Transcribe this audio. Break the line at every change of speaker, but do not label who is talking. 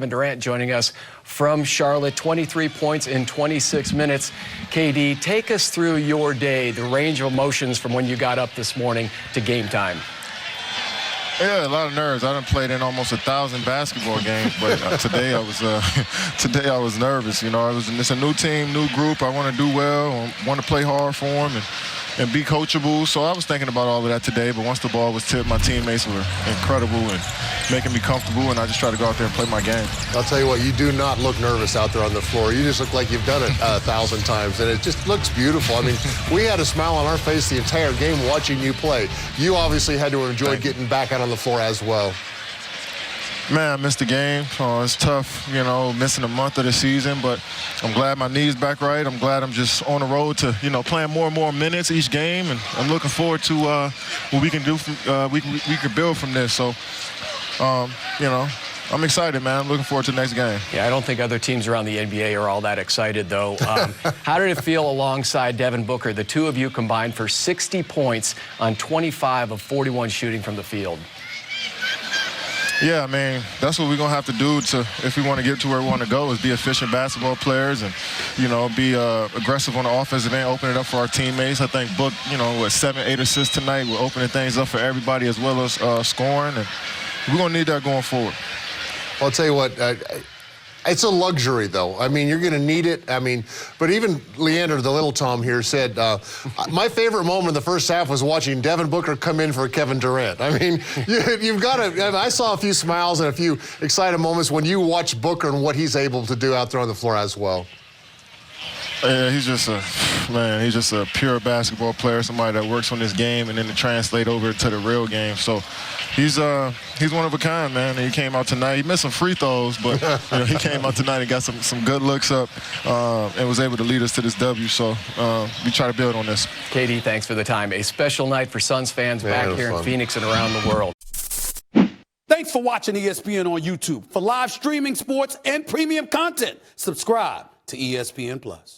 Durant joining us from Charlotte, 23 points in 26 minutes. KD, take us through your day, the range of emotions from when you got up this morning to game time.
Yeah, a lot of nerves. I done played in almost 1,000 basketball games, but today I was nervous. You know, it's a new team, new group. I want to do well. I want to play hard for them and be coachable. So I was thinking about all of that today, but once the ball was tipped, my teammates were incredible and making me comfortable, and I just tried to go out there and play my game.
I'll tell you what, you do not look nervous out there on the floor. You just look like you've done it 1,000 times, and it just looks beautiful. I mean, we had a smile on our face the entire game watching you play. You obviously had to enjoy getting back out on the floor as well.
Man, I missed the game. It's tough, you know, missing a month of the season, but I'm glad my knee's back right. I'm glad I'm just on the road to, you know, playing more and more minutes each game, and I'm looking forward to what we can do. We can build from this. So, you know, I'm excited, man. I'm looking forward to the next game.
Yeah, I don't think other teams around the NBA are all that excited, though. How did it feel alongside Devin Booker? The two of you combined for 60 points on 25 of 41 shooting from the field.
Yeah, I mean, that's what we're going to have to do if we want to get to where we want to go, is be efficient basketball players and, you know, be aggressive on the offensive end, open it up for our teammates. I think Book, you know, with 7, 8 assists tonight, we're opening things up for everybody as well as scoring, and we're going to need that going forward.
Well, I'll tell you what, it's a luxury, though. I mean, you're going to need it. I mean, but even Leander, the little Tom here, said, my favorite moment in the first half was watching Devin Booker come in for Kevin Durant. I mean, you've got to, I saw a few smiles and a few excited moments when you watch Booker and what he's able to do out there on the floor as well.
Yeah, he's just a pure basketball player, somebody that works on this game and then to translate over to the real game. So he's one of a kind, man. And he came out tonight. He missed some free throws, but you know, he came out tonight and got some good looks up and was able to lead us to this W. So we try to build on this.
KD, thanks for the time. A special night for Suns fans back here in Phoenix and around the world.
Thanks for watching ESPN on YouTube. For live streaming sports and premium content, subscribe to ESPN+.